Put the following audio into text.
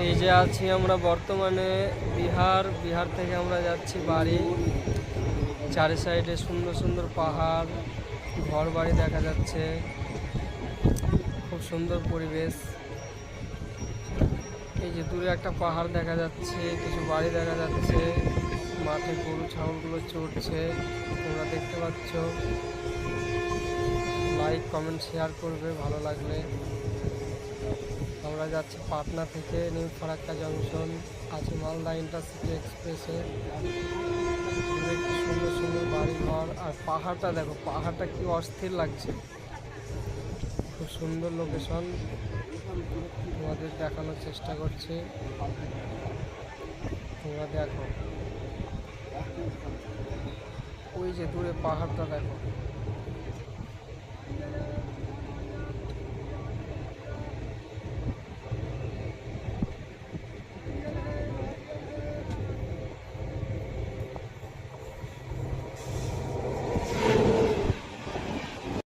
এই যে আছি আমরা বর্তমানে বিহার থেকে আমরা যাচ্ছি বাড়ি। চারি সাইডে সুন্দর সুন্দর পাহাড়, ঘর বাড়ি দেখা যাচ্ছে, খুব সুন্দর পরিবেশ। এই যে দূরে একটা পাহাড় দেখা যাচ্ছে, কিছু বাড়ি দেখা যাচ্ছে, মাঠে গরু ছাগলগুলো চড়ছে, তোমরা দেখতে পাচ্ছ। লাইক কমেন্ট শেয়ার করবে ভালো লাগলে। আমরা যাচ্ছি পাটনা থেকে নিউ ফারাক্কা জংশন, আছে মালদা ইন্টারসিটি এক্সপ্রেসে। সুন্দর সুন্দর বাড়ি ঘর, আর পাহাড়টা দেখো, পাহাড়টা কি অস্থির লাগছে, খুব সুন্দর লোকেশন। তোমাদের দেখানোর চেষ্টা করছি, তোমরা দেখো। ওই যে দূরে পাহাড়টা দেখো।